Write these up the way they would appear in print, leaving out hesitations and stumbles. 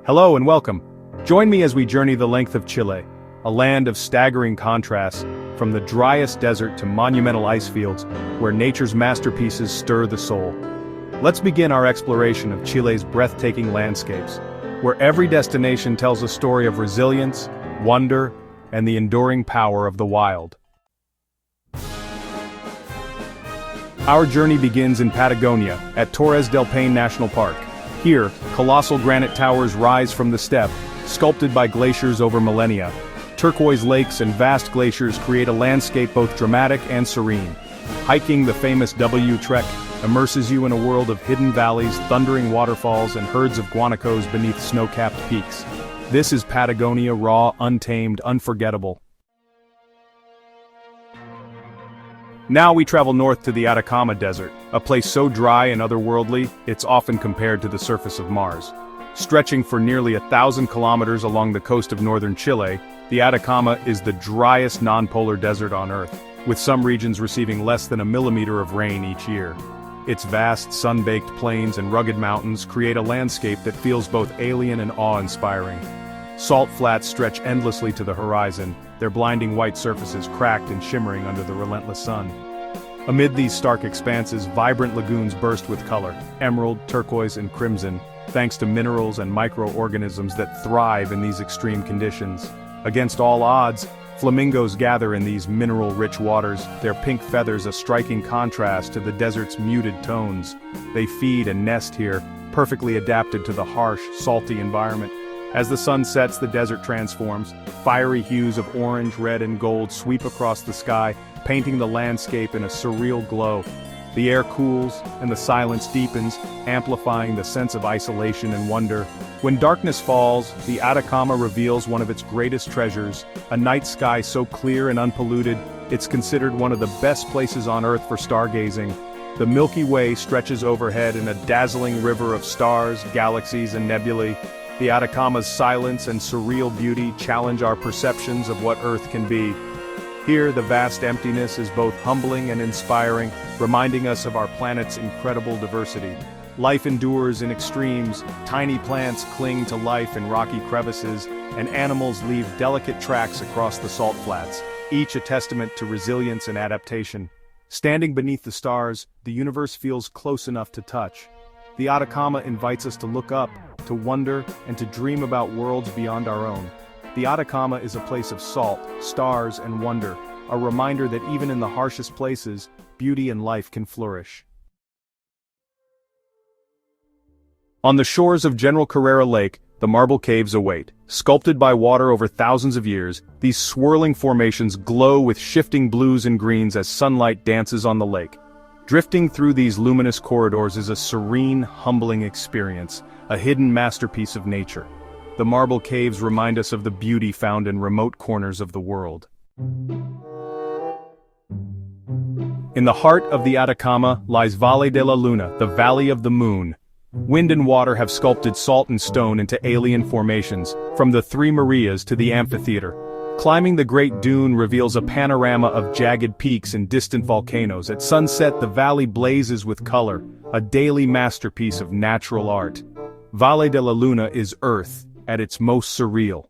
Hello and welcome. Join me as we journey the length of Chile, a land of staggering contrasts, from the driest desert to monumental ice fields, where nature's masterpieces stir the soul. Let's begin our exploration of Chile's breathtaking landscapes, where every destination tells a story of resilience, wonder, and the enduring power of the wild. Our journey begins in Patagonia, at Torres del Paine National Park. Here, colossal granite towers rise from the steppe, sculpted by glaciers over millennia. Turquoise lakes and vast glaciers create a landscape both dramatic and serene. Hiking the famous W Trek immerses you in a world of hidden valleys, thundering waterfalls, and herds of guanacos beneath snow-capped peaks. This is Patagonia, raw, untamed, unforgettable. Now we travel north to the Atacama Desert, a place so dry and otherworldly, it's often compared to the surface of Mars. Stretching for nearly 1,000 kilometers along the coast of northern Chile, the Atacama is the driest non-polar desert on Earth, with some regions receiving less than a millimeter of rain each year. Its vast, sun-baked plains and rugged mountains create a landscape that feels both alien and awe-inspiring. Salt flats stretch endlessly to the horizon, their blinding white surfaces cracked and shimmering under the relentless sun. Amid these stark expanses, vibrant lagoons burst with color, emerald, turquoise, and crimson, thanks to minerals and microorganisms that thrive in these extreme conditions. Against all odds, flamingos gather in these mineral-rich waters, their pink feathers a striking contrast to the desert's muted tones. They feed and nest here, perfectly adapted to the harsh, salty environment. As the sun sets, the desert transforms. Fiery hues of orange, red, and gold sweep across the sky, painting the landscape in a surreal glow. The air cools, and the silence deepens, amplifying the sense of isolation and wonder. When darkness falls, the Atacama reveals one of its greatest treasures, a night sky so clear and unpolluted, it's considered one of the best places on Earth for stargazing. The Milky Way stretches overhead in a dazzling river of stars, galaxies, and nebulae. The Atacama's silence and surreal beauty challenge our perceptions of what Earth can be. Here, the vast emptiness is both humbling and inspiring, reminding us of our planet's incredible diversity. Life endures in extremes, tiny plants cling to life in rocky crevices, and animals leave delicate tracks across the salt flats, each a testament to resilience and adaptation. Standing beneath the stars, the universe feels close enough to touch. The Atacama invites us to look up, to wonder, and to dream about worlds beyond our own. The Atacama is a place of salt, stars, and wonder, a reminder that even in the harshest places, beauty and life can flourish. On the shores of General Carrera Lake, the marble caves await. Sculpted by water over thousands of years, these swirling formations glow with shifting blues and greens as sunlight dances on the lake. Drifting through these luminous corridors is a serene, humbling experience, a hidden masterpiece of nature. The marble caves remind us of the beauty found in remote corners of the world. In the heart of the Atacama lies Valle de la Luna, the Valley of the Moon. Wind and water have sculpted salt and stone into alien formations, from the Three Marias to the amphitheater. Climbing the Great Dune reveals a panorama of jagged peaks and distant volcanoes. At sunset, the valley blazes with color, a daily masterpiece of natural art. Valle de la Luna is Earth, at its most surreal.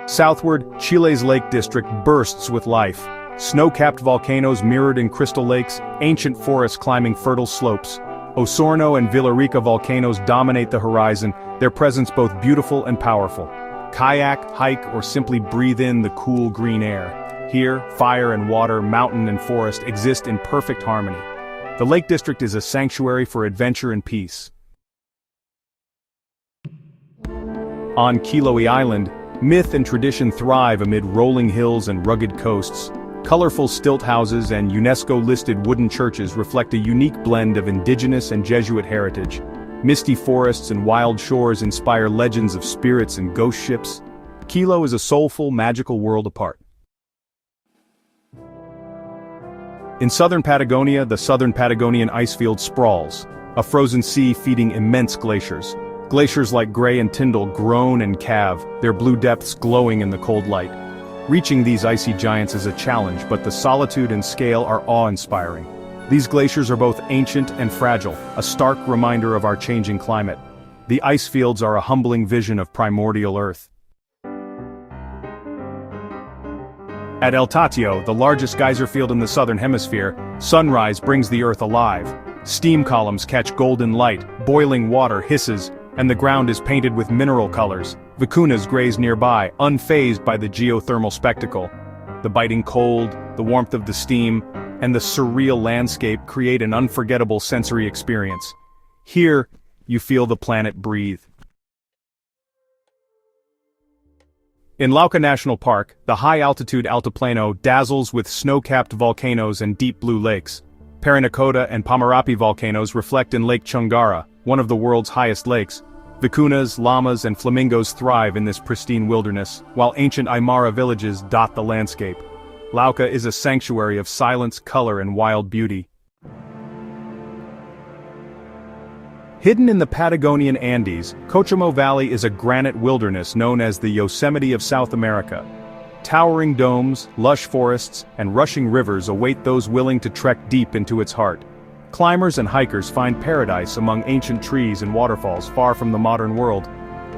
Southward, Chile's Lake District bursts with life. Snow-capped volcanoes mirrored in crystal lakes, ancient forests climbing fertile slopes. Osorno and Villarrica volcanoes dominate the horizon, their presence both beautiful and powerful. Kayak, hike, or simply breathe in the cool green air. Here, fire and water, mountain and forest exist in perfect harmony. The Lake District is a sanctuary for adventure and peace. On Kilauea Island, myth and tradition thrive amid rolling hills and rugged coasts. Colorful stilt houses and UNESCO-listed wooden churches reflect a unique blend of indigenous and Jesuit heritage. Misty forests and wild shores inspire legends of spirits and ghost ships. Kilo is a soulful, magical world apart. In southern Patagonia, the southern Patagonian icefield sprawls, a frozen sea feeding immense glaciers. Glaciers like Gray and Tyndall groan and calve, their blue depths glowing in the cold light. Reaching these icy giants is a challenge, but the solitude and scale are awe-inspiring. These glaciers are both ancient and fragile, a stark reminder of our changing climate. The ice fields are a humbling vision of primordial Earth. At El Tatio, the largest geyser field in the southern hemisphere, sunrise brings the Earth alive. Steam columns catch golden light, boiling water hisses, and the ground is painted with mineral colors. Vicuñas graze nearby, unfazed by the geothermal spectacle. The biting cold, the warmth of the steam, and the surreal landscape create an unforgettable sensory experience. Here, you feel the planet breathe. In Lauca National Park, the high-altitude Altiplano dazzles with snow-capped volcanoes and deep blue lakes. Parinacota and Pomerape volcanoes reflect in Lake Chungara, one of the world's highest lakes. Vicuñas, llamas, and flamingos thrive in this pristine wilderness, while ancient Aymara villages dot the landscape. Lauca is a sanctuary of silence, color, and wild beauty. Hidden in the Patagonian Andes, Cochamo Valley is a granite wilderness known as the Yosemite of South America. Towering domes, lush forests, and rushing rivers await those willing to trek deep into its heart. Climbers and hikers find paradise among ancient trees and waterfalls far from the modern world.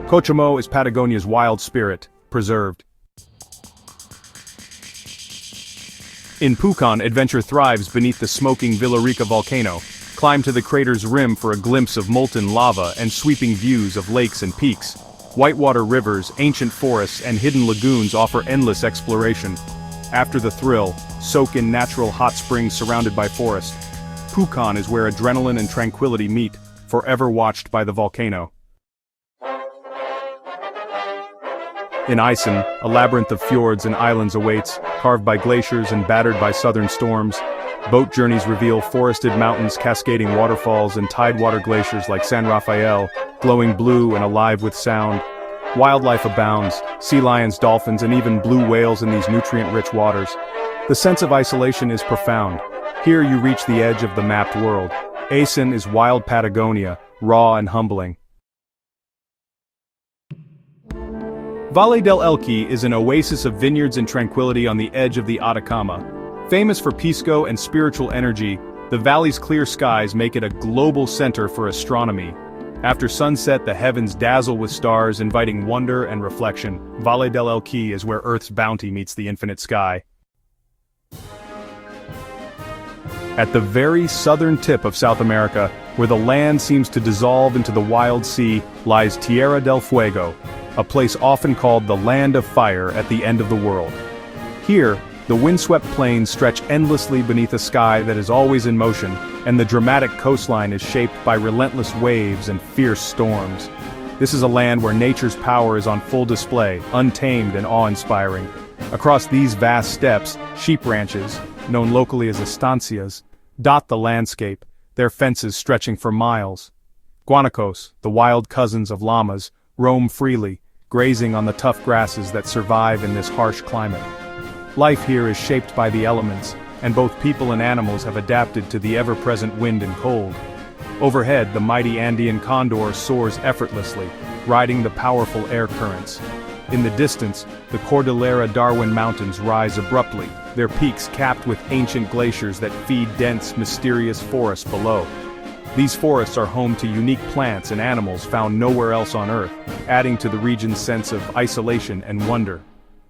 Cochamo is Patagonia's wild spirit, preserved. In Pucón, adventure thrives beneath the smoking Villarrica volcano. Climb to the crater's rim for a glimpse of molten lava and sweeping views of lakes and peaks. Whitewater rivers, ancient forests, and hidden lagoons offer endless exploration. After the thrill, soak in natural hot springs surrounded by forest. Pucón is where adrenaline and tranquility meet, forever watched by the volcano. In Isen, a labyrinth of fjords and islands awaits, carved by glaciers and battered by southern storms. Boat journeys reveal forested mountains, cascading waterfalls, and tidewater glaciers like San Rafael, glowing blue and alive with sound. Wildlife abounds, sea lions, dolphins, and even blue whales in these nutrient-rich waters. The sense of isolation is profound. Here you reach the edge of the mapped world. Isen is wild Patagonia, raw and humbling. Valle del Elqui is an oasis of vineyards and tranquility on the edge of the Atacama. Famous for pisco and spiritual energy, the valley's clear skies make it a global center for astronomy. After sunset, the heavens dazzle with stars, inviting wonder and reflection. Valle del Elqui is where Earth's bounty meets the infinite sky. At the very southern tip of South America, where the land seems to dissolve into the wild sea, lies Tierra del Fuego, a place often called the Land of Fire at the end of the world. Here, the windswept plains stretch endlessly beneath a sky that is always in motion, and the dramatic coastline is shaped by relentless waves and fierce storms. This is a land where nature's power is on full display, untamed and awe-inspiring. Across these vast steppes, sheep ranches, known locally as estancias, dot the landscape, their fences stretching for miles. Guanacos, the wild cousins of llamas, roam freely, grazing on the tough grasses that survive in this harsh climate. Life here is shaped by the elements, and both people and animals have adapted to the ever-present wind and cold. Overhead, the mighty Andean condor soars effortlessly, riding the powerful air currents. In the distance, the Cordillera Darwin Mountains rise abruptly, their peaks capped with ancient glaciers that feed dense, mysterious forests below. These forests are home to unique plants and animals found nowhere else on Earth, adding to the region's sense of isolation and wonder.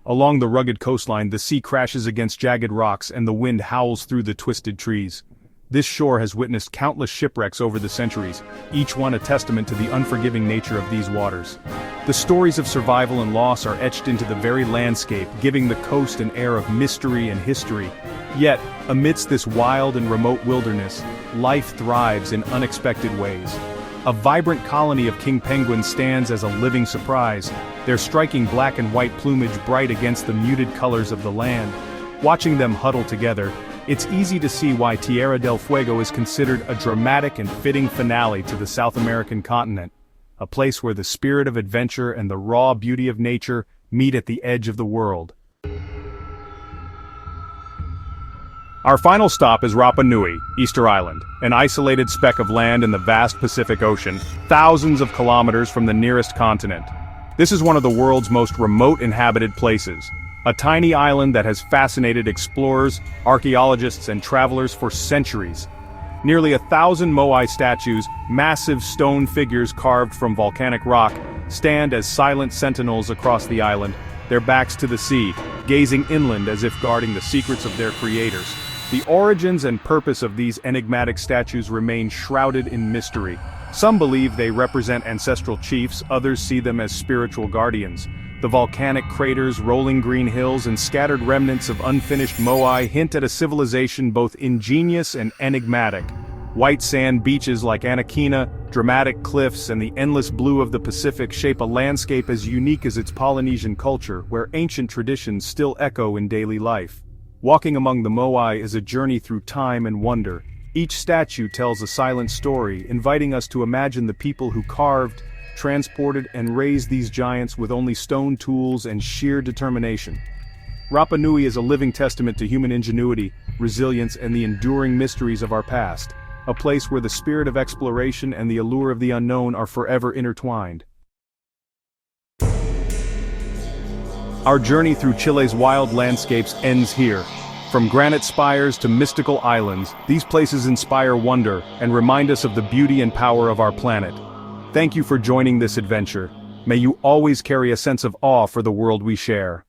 Along the rugged coastline, the sea crashes against jagged rocks and the wind howls through the twisted trees. This shore has witnessed countless shipwrecks over the centuries, each one a testament to the unforgiving nature of these waters. The stories of survival and loss are etched into the very landscape, giving the coast an air of mystery and history. Yet, amidst this wild and remote wilderness, life thrives in unexpected ways. A vibrant colony of king penguins stands as a living surprise, their striking black and white plumage bright against the muted colors of the land. Watching them huddle together, it's easy to see why Tierra del Fuego is considered a dramatic and fitting finale to the South American continent, a place where the spirit of adventure and the raw beauty of nature meet at the edge of the world. Our final stop is Rapa Nui, Easter Island, an isolated speck of land in the vast Pacific Ocean, thousands of kilometers from the nearest continent. This is one of the world's most remote inhabited places. a tiny island that has fascinated explorers, archaeologists, and travelers for centuries. Nearly 1,000 Moai statues, massive stone figures carved from volcanic rock, stand as silent sentinels across the island, their backs to the sea, gazing inland as if guarding the secrets of their creators. The origins and purpose of these enigmatic statues remain shrouded in mystery. Some believe they represent ancestral chiefs, others see them as spiritual guardians. The volcanic craters, rolling green hills, and scattered remnants of unfinished Moai hint at a civilization both ingenious and enigmatic. White sand beaches like Anakina, dramatic cliffs, and the endless blue of the Pacific shape a landscape as unique as its Polynesian culture, where ancient traditions still echo in daily life. Walking among the Moai is a journey through time and wonder. Each statue tells a silent story, inviting us to imagine the people who carved, transported, and raised these giants with only stone tools and sheer determination. Rapa Nui is a living testament to human ingenuity, resilience, and the enduring mysteries of our past, a place where the spirit of exploration and the allure of the unknown are forever intertwined. Our journey through Chile's wild landscapes ends here. From granite spires to mystical islands, these places inspire wonder and remind us of the beauty and power of our planet. Thank you for joining this adventure. May you always carry a sense of awe for the world we share.